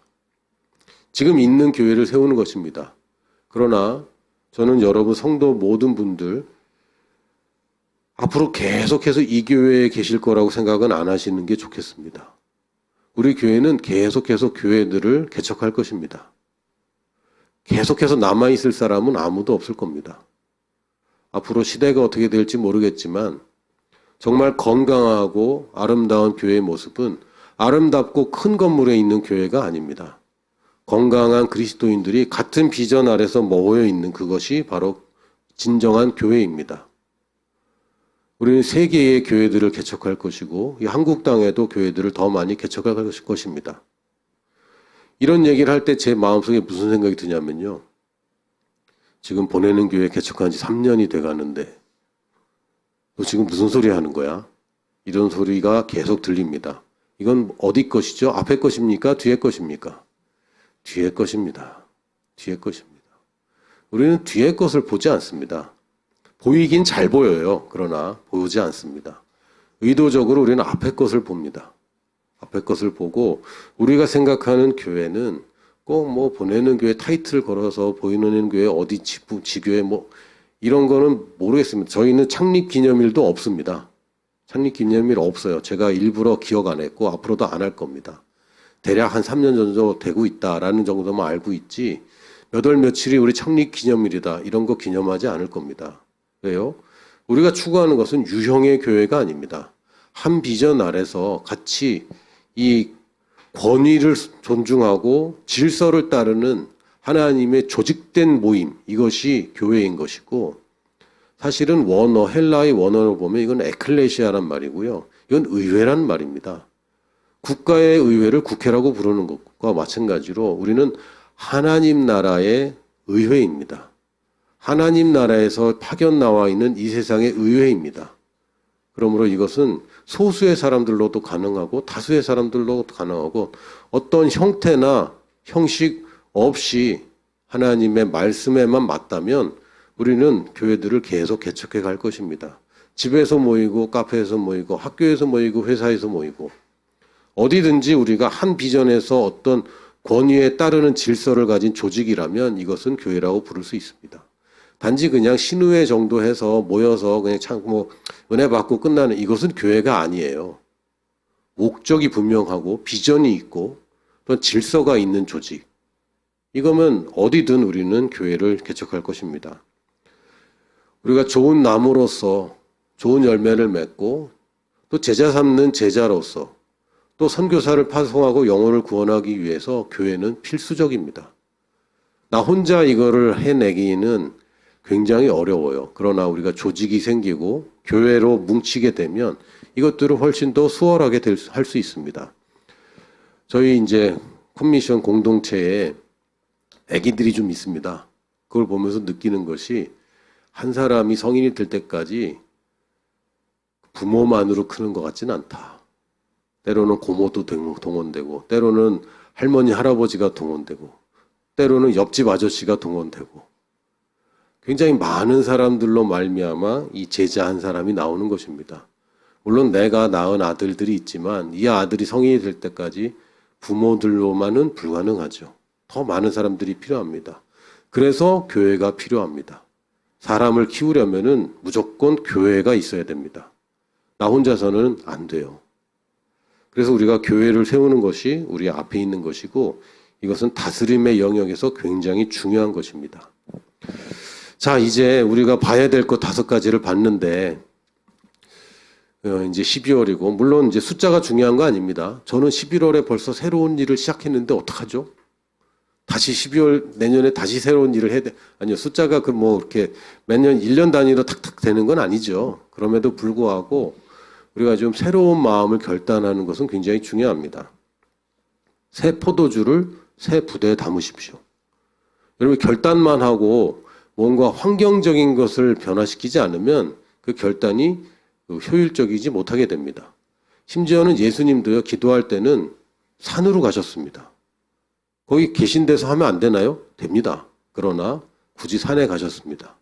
지금 있는 교회를 세우는 것입니다. 그러나 저는 여러분 성도 모든 분들 앞으로 계속해서 이 교회에 계실 거라고 생각은 안 하시는 게 좋겠습니다. 우리 교회는 계속해서 교회들을 개척할 것입니다. 계속해서 남아있을 사람은 아무도 없을 겁니다. 앞으로 시대가 어떻게 될지 모르겠지만 정말 건강하고 아름다운 교회의 모습은 아름답고 큰 건물에 있는 교회가 아닙니다. 건강한 그리스도인들이 같은 비전 아래서 모여 있는 그것이 바로 진정한 교회입니다. 우리는 세계의 교회들을 개척할 것이고 이 한국 땅에도 교회들을 더 많이 개척할 것입니다. 이런 얘기를 할 때 제 마음속에 무슨 생각이 드냐면요. 지금 보내는 교회 개척한 지 3년이 돼가는데 너 지금 무슨 소리 하는 거야? 이런 소리가 계속 들립니다. 이건 어디 것이죠? 앞에 것입니까? 뒤에 것입니까? 뒤에 것입니다. 뒤에 것입니다. 우리는 뒤에 것을 보지 않습니다. 보이긴 잘 보여요. 그러나 보지 않습니다. 의도적으로 우리는 앞에 것을 봅니다. 앞에 것을 보고 우리가 생각하는 교회는 꼭 뭐 보내는 교회 타이틀 걸어서 보이는 교회 어디 지교회 뭐 이런 거는 모르겠습니다. 저희는 창립 기념일도 없습니다. 창립 기념일 없어요. 제가 일부러 기억 안 했고 앞으로도 안 할 겁니다. 대략 한 3년 정도 되고 있다라는 정도만 알고 있지 몇 월 며칠이 우리 창립 기념일이다 이런 거 기념하지 않을 겁니다. 왜요? 우리가 추구하는 것은 유형의 교회가 아닙니다. 한 비전 아래서 같이 이 권위를 존중하고 질서를 따르는 하나님의 조직된 모임, 이것이 교회인 것이고 사실은 원어, 헬라의 원어를 보면 이건 에클레시아란 말이고요. 이건 의회란 말입니다. 국가의 의회를 국회라고 부르는 것과 마찬가지로 우리는 하나님 나라의 의회입니다. 하나님 나라에서 파견 나와 있는 이 세상의 의회입니다. 그러므로 이것은 소수의 사람들로도 가능하고 다수의 사람들로도 가능하고 어떤 형태나 형식 없이 하나님의 말씀에만 맞다면 우리는 교회들을 계속 개척해 갈 것입니다. 집에서 모이고 카페에서 모이고 학교에서 모이고 회사에서 모이고 어디든지 우리가 한 비전에서 어떤 권위에 따르는 질서를 가진 조직이라면 이것은 교회라고 부를 수 있습니다. 단지 그냥 신우회 정도 해서 모여서 그냥 참 뭐 은혜 받고 끝나는 이것은 교회가 아니에요. 목적이 분명하고 비전이 있고 또 질서가 있는 조직. 이거면 어디든 우리는 교회를 개척할 것입니다. 우리가 좋은 나무로서 좋은 열매를 맺고 또 제자 삼는 제자로서 또 선교사를 파송하고 영혼을 구원하기 위해서 교회는 필수적입니다. 나 혼자 이거를 해내기는 굉장히 어려워요. 그러나 우리가 조직이 생기고 교회로 뭉치게 되면 이것들을 훨씬 더 수월하게 할 수 있습니다. 저희 이제 콤미션 공동체에 아기들이 좀 있습니다. 그걸 보면서 느끼는 것이 한 사람이 성인이 될 때까지 부모만으로 크는 것 같지는 않다. 때로는 고모도 동원되고 때로는 할머니 할아버지가 동원되고 때로는 옆집 아저씨가 동원되고 굉장히 많은 사람들로 말미암아 이 제자 한 사람이 나오는 것입니다. 물론 내가 낳은 아들들이 있지만 이 아들이 성인이 될 때까지 부모들로만은 불가능하죠. 더 많은 사람들이 필요합니다. 그래서 교회가 필요합니다. 사람을 키우려면은 무조건 교회가 있어야 됩니다. 나 혼자서는 안 돼요. 그래서 우리가 교회를 세우는 것이 우리 앞에 있는 것이고 이것은 다스림의 영역에서 굉장히 중요한 것입니다. 자, 이제 우리가 봐야 될 것 5가지를 봤는데 이제 12월이고 물론 이제 숫자가 중요한 거 아닙니다. 저는 11월에 벌써 새로운 일을 시작했는데 어떡하죠? 다시 12월 내년에 다시 새로운 일을 해야 돼. 아니요. 숫자가 그 뭐 이렇게 매년 1년 단위로 탁탁 되는 건 아니죠. 그럼에도 불구하고 우리가 좀 새로운 마음을 결단하는 것은 굉장히 중요합니다. 새 포도주를 새 부대에 담으십시오. 여러분 결단만 하고 뭔가 환경적인 것을 변화시키지 않으면 그 결단이 효율적이지 못하게 됩니다. 심지어는 예수님도요, 기도할 때는 산으로 가셨습니다. 거기 계신 데서 하면 안 되나요? 됩니다. 그러나 굳이 산에 가셨습니다.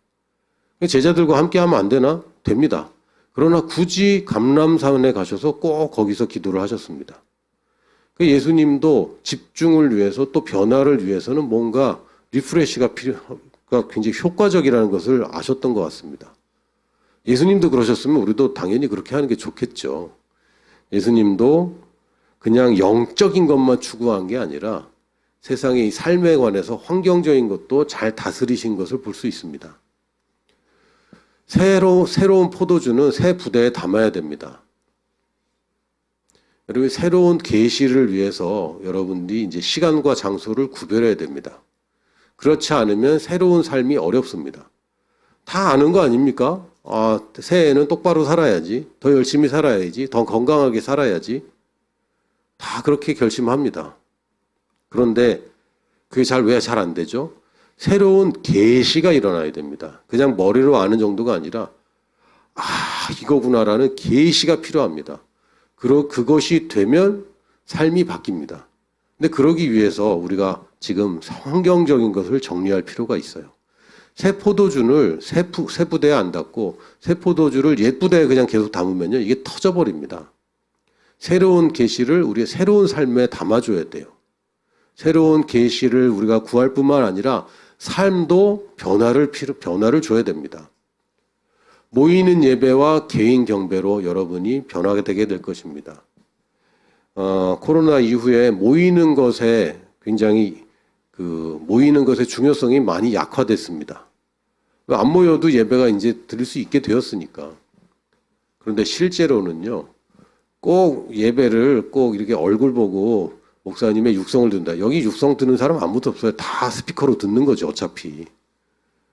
제자들과 함께 하면 안 되나? 됩니다. 그러나 굳이 감람산에 가셔서 꼭 거기서 기도를 하셨습니다. 예수님도 집중을 위해서 또 변화를 위해서는 뭔가 리프레시가 굉장히 효과적이라는 것을 아셨던 것 같습니다. 예수님도 그러셨으면 우리도 당연히 그렇게 하는 게 좋겠죠. 예수님도 그냥 영적인 것만 추구한 게 아니라 세상의 삶에 관해서 환경적인 것도 잘 다스리신 것을 볼 수 있습니다. 새로운 포도주는 새 부대에 담아야 됩니다. 여러분 새로운 계시를 위해서 여러분들이 이제 시간과 장소를 구별해야 됩니다. 그렇지 않으면 새로운 삶이 어렵습니다. 다 아는 거 아닙니까? 아, 새해에는 똑바로 살아야지, 더 열심히 살아야지, 더 건강하게 살아야지. 다 그렇게 결심합니다. 그런데 그게 왜 잘 안 되죠? 새로운 계시가 일어나야 됩니다. 그냥 머리로 아는 정도가 아니라 이거구나라는 계시가 필요합니다. 그것이 되면 삶이 바뀝니다. 근데 그러기 위해서 우리가 지금 환경적인 것을 정리할 필요가 있어요. 새 포도주를 새 부대에 안 담고 새 포도주를 옛 부대에 그냥 계속 담으면요, 이게 터져버립니다. 새로운 계시를 우리의 새로운 삶에 담아줘야 돼요. 새로운 계시를 우리가 구할 뿐만 아니라 삶도 변화를 줘야 됩니다. 모이는 예배와 개인 경배로 여러분이 변화가 되게 될 것입니다. 코로나 이후에 모이는 것에 굉장히 모이는 것의 중요성이 많이 약화됐습니다. 안 모여도 예배가 이제 드릴 수 있게 되었으니까. 그런데 실제로는요, 꼭 예배를 꼭 이렇게 얼굴 보고 목사님의 육성을 듣는다. 여기 육성 듣는 사람 아무도 없어요. 다 스피커로 듣는 거죠, 어차피.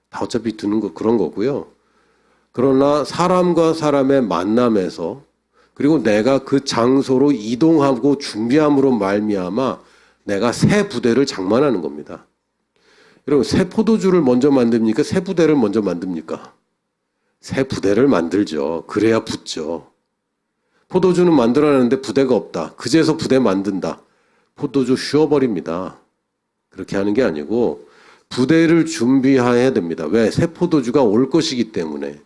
다 어차피 듣는 거 그런 거고요. 그러나 사람과 사람의 만남에서 그리고 내가 그 장소로 이동하고 준비함으로 말미암아 내가 새 부대를 장만하는 겁니다. 여러분 새 포도주를 먼저 만듭니까? 새 부대를 먼저 만듭니까? 새 부대를 만들죠. 그래야 붙죠. 포도주는 만들어내는데 부대가 없다. 그제서 부대 만든다. 포도주 쉬어버립니다. 그렇게 하는 게 아니고 부대를 준비해야 됩니다. 왜? 새 포도주가 올 것이기 때문에.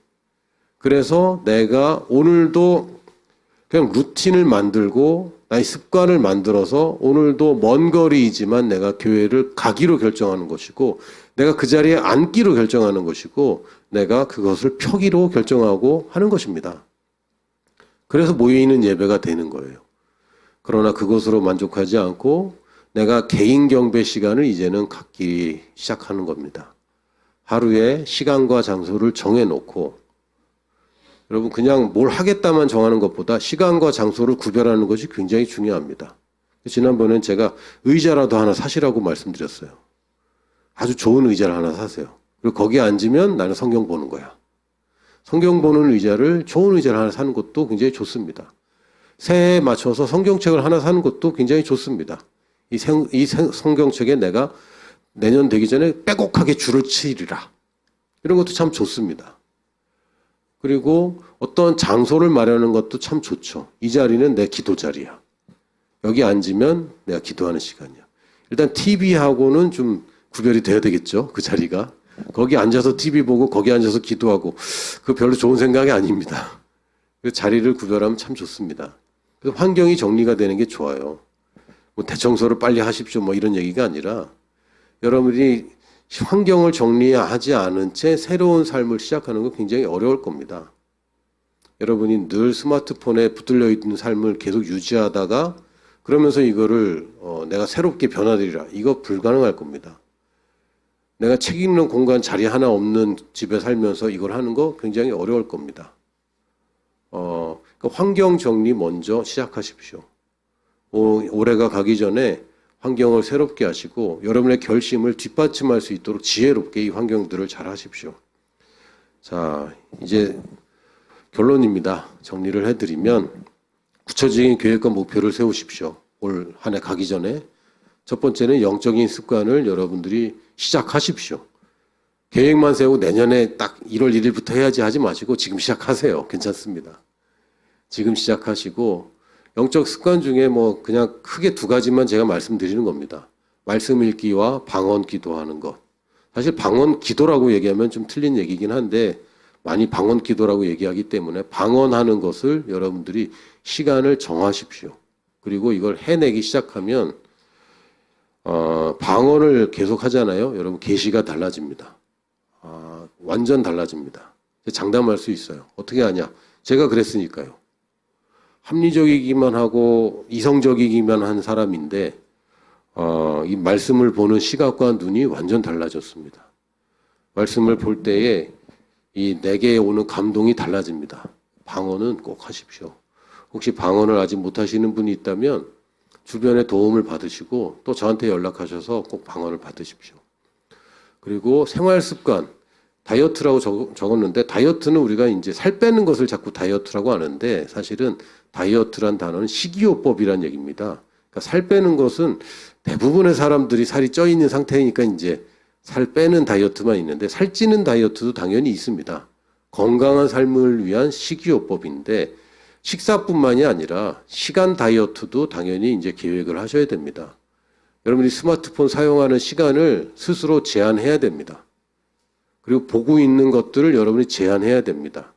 그래서 내가 오늘도 그냥 루틴을 만들고 나의 습관을 만들어서 오늘도 먼 거리이지만 내가 교회를 가기로 결정하는 것이고 내가 그 자리에 앉기로 결정하는 것이고 내가 그것을 펴기로 결정하고 하는 것입니다. 그래서 모여있는 예배가 되는 거예요. 그러나 그것으로 만족하지 않고 내가 개인 경배 시간을 이제는 갖기 시작하는 겁니다. 하루에 시간과 장소를 정해놓고 여러분 그냥 뭘 하겠다만 정하는 것보다 시간과 장소를 구별하는 것이 굉장히 중요합니다. 지난번엔 제가 의자라도 하나 사시라고 말씀드렸어요. 아주 좋은 의자를 하나 사세요. 그리고 거기에 앉으면 나는 성경 보는 거야. 성경 보는 의자를 좋은 의자를 하나 사는 것도 굉장히 좋습니다. 새해에 맞춰서 성경책을 하나 사는 것도 굉장히 좋습니다. 이 성경책에 내가 내년 되기 전에 빼곡하게 줄을 치리라. 이런 것도 참 좋습니다. 그리고 어떤 장소를 마련하는 것도 참 좋죠. 이 자리는 내 기도 자리야. 여기 앉으면 내가 기도하는 시간이야. 일단 TV하고는 좀 구별이 돼야 되겠죠. 그 자리가. 거기 앉아서 TV 보고 거기 앉아서 기도하고 그거 별로 좋은 생각이 아닙니다. 그 자리를 구별하면 참 좋습니다. 그래서 환경이 정리가 되는 게 좋아요. 뭐 대청소를 빨리 하십시오 뭐 이런 얘기가 아니라 여러분이 환경을 정리하지 않은 채 새로운 삶을 시작하는 건 굉장히 어려울 겁니다. 여러분이 늘 스마트폰에 붙들려 있는 삶을 계속 유지하다가 그러면서 이거를 내가 새롭게 변화되리라. 이거 불가능할 겁니다. 내가 책 읽는 공간 자리 하나 없는 집에 살면서 이걸 하는 거 굉장히 어려울 겁니다. 그러니까 환경 정리 먼저 시작하십시오. 올해가 가기 전에 환경을 새롭게 하시고 여러분의 결심을 뒷받침할 수 있도록 지혜롭게 이 환경들을 잘 하십시오. 자, 이제 결론입니다. 정리를 해드리면 구체적인 계획과 목표를 세우십시오. 올 한 해 가기 전에. 첫 번째는 영적인 습관을 여러분들이 시작하십시오. 계획만 세우고 내년에 딱 1월 1일부터 해야지 하지 마시고 지금 시작하세요. 괜찮습니다. 지금 시작하시고 영적 습관 중에 뭐 그냥 크게 두 가지만 제가 말씀드리는 겁니다. 말씀 읽기와 방언 기도하는 것. 사실 방언 기도라고 얘기하면 좀 틀린 얘기긴 한데 많이 방언 기도라고 얘기하기 때문에 방언하는 것을 여러분들이 시간을 정하십시오. 그리고 이걸 해내기 시작하면 방언을 계속 하잖아요. 여러분 계시가 달라집니다. 완전 달라집니다. 장담할 수 있어요. 어떻게 하냐? 제가 그랬으니까요. 합리적이기만 하고 이성적이기만 한 사람인데 이 말씀을 보는 시각과 눈이 완전 달라졌습니다. 말씀을 볼 때에 이 내게 오는 감동이 달라집니다. 방언은 꼭 하십시오. 혹시 방언을 아직 못하시는 분이 있다면 주변에 도움을 받으시고 또 저한테 연락하셔서 꼭 방언을 받으십시오. 그리고 생활습관, 다이어트라고 적었는데 다이어트는 우리가 이제 살 빼는 것을 자꾸 다이어트라고 하는데 사실은 다이어트란 단어는 식이요법이란 얘기입니다. 그러니까 살 빼는 것은 대부분의 사람들이 살이 쪄 있는 상태니까 이제 살 빼는 다이어트만 있는데 살찌는 다이어트도 당연히 있습니다. 건강한 삶을 위한 식이요법인데 식사뿐만이 아니라 시간 다이어트도 당연히 이제 계획을 하셔야 됩니다. 여러분이 스마트폰 사용하는 시간을 스스로 제한해야 됩니다. 그리고 보고 있는 것들을 여러분이 제한해야 됩니다.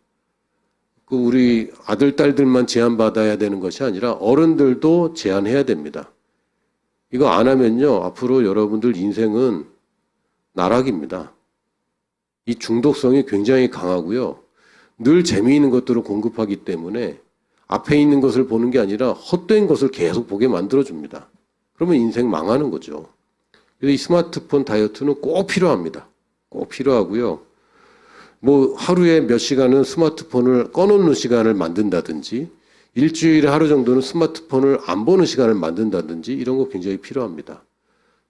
그 우리 아들, 딸들만 제한받아야 되는 것이 아니라 어른들도 제한해야 됩니다. 이거 안 하면요, 앞으로 여러분들 인생은 나락입니다. 이 중독성이 굉장히 강하고요. 늘 재미있는 것들을 공급하기 때문에 앞에 있는 것을 보는 게 아니라 헛된 것을 계속 보게 만들어줍니다. 그러면 인생 망하는 거죠. 그래서 이 스마트폰 다이어트는 꼭 필요합니다. 꼭 필요하고요. 뭐 하루에 몇 시간은 스마트폰을 꺼놓는 시간을 만든다든지 일주일에 하루 정도는 스마트폰을 안 보는 시간을 만든다든지 이런 거 굉장히 필요합니다.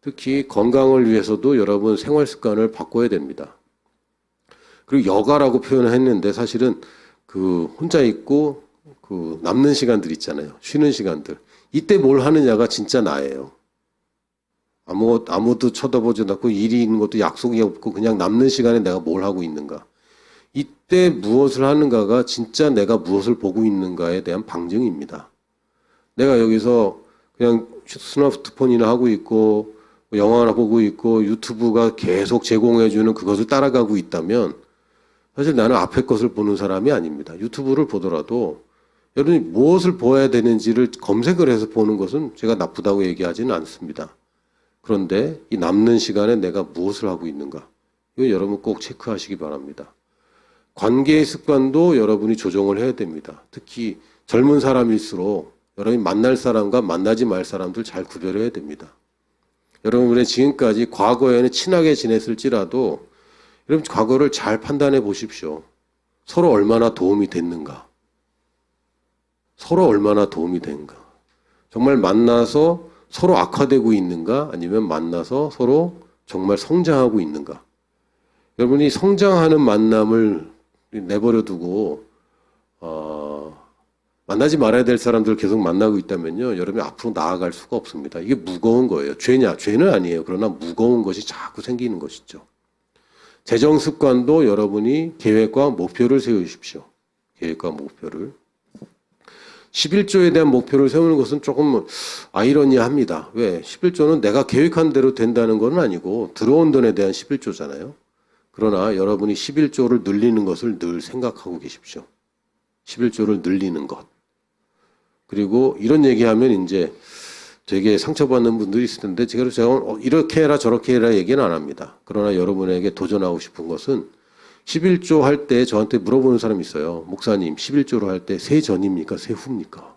특히 건강을 위해서도 여러분 생활 습관을 바꿔야 됩니다. 그리고 여가라고 표현을 했는데 사실은 그 혼자 있고 그 남는 시간들 있잖아요. 쉬는 시간들. 이때 뭘 하느냐가 진짜 나예요. 아무도 쳐다보지 않고 일이 있는 것도 약속이 없고 그냥 남는 시간에 내가 뭘 하고 있는가. 이때 무엇을 하는가가 진짜 내가 무엇을 보고 있는가에 대한 방증입니다. 내가 여기서 그냥 스마트폰이나 하고 있고 영화나 보고 있고 유튜브가 계속 제공해주는 그것을 따라가고 있다면 사실 나는 앞에 것을 보는 사람이 아닙니다. 유튜브를 보더라도 여러분이 무엇을 보아야 되는지를 검색을 해서 보는 것은 제가 나쁘다고 얘기하지는 않습니다. 그런데 이 남는 시간에 내가 무엇을 하고 있는가? 이거 여러분 꼭 체크하시기 바랍니다. 관계의 습관도 여러분이 조정을 해야 됩니다. 특히 젊은 사람일수록 여러분이 만날 사람과 만나지 말 사람들 잘 구별해야 됩니다. 여러분의 지금까지 과거에는 친하게 지냈을지라도 여러분 과거를 잘 판단해 보십시오. 서로 얼마나 도움이 됐는가? 서로 얼마나 도움이 된가? 정말 만나서 서로 악화되고 있는가? 아니면 만나서 서로 정말 성장하고 있는가? 여러분이 성장하는 만남을 내버려 두고 만나지 말아야 될 사람들을 계속 만나고 있다면요, 여러분이 앞으로 나아갈 수가 없습니다. 이게 무거운 거예요. 죄냐? 죄는 아니에요. 그러나 무거운 것이 자꾸 생기는 것이죠. 재정 습관도 여러분이 계획과 목표를 세우십시오. 계획과 목표를. 11조에 대한 목표를 세우는 것은 조금 아이러니합니다. 왜? 11조는 내가 계획한 대로 된다는 건 아니고 들어온 돈에 대한 11조잖아요. 그러나 여러분이 11조를 늘리는 것을 늘 생각하고 계십시오. 11조를 늘리는 것. 그리고 이런 얘기하면 이제 되게 상처받는 분들이 있을 텐데 제가 이렇게 해라 저렇게 해라 얘기는 안 합니다. 그러나 여러분에게 도전하고 싶은 것은 11조 할 때 저한테 물어보는 사람이 있어요. 목사님, 11조로 할 때 새 전입니까? 새 후입니까?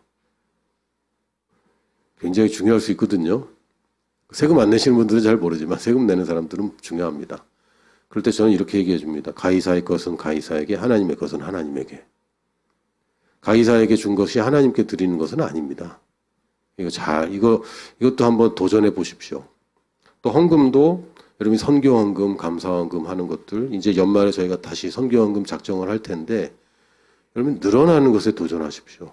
굉장히 중요할 수 있거든요. 세금 안 내시는 분들은 잘 모르지만 세금 내는 사람들은 중요합니다. 그럴 때 저는 이렇게 얘기해 줍니다. 가이사의 것은 가이사에게, 하나님의 것은 하나님에게. 가이사에게 준 것이 하나님께 드리는 것은 아닙니다. 이것도 한번 도전해 보십시오. 또 헌금도 여러분이 선교헌금, 감사헌금 하는 것들, 이제 연말에 저희가 다시 선교헌금 작정을 할 텐데, 여러분 늘어나는 것에 도전하십시오.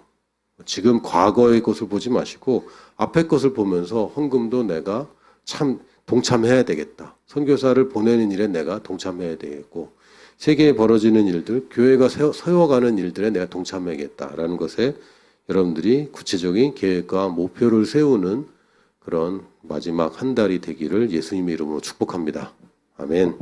지금 과거의 것을 보지 마시고 앞의 것을 보면서 헌금도 내가 참 동참해야 되겠다. 선교사를 보내는 일에 내가 동참해야 되겠고, 세계에 벌어지는 일들, 교회가 세워가는 일들에 내가 동참해야겠다라는 것에 여러분들이 구체적인 계획과 목표를 세우는 그런 마지막 한 달이 되기를 예수님의 이름으로 축복합니다. 아멘.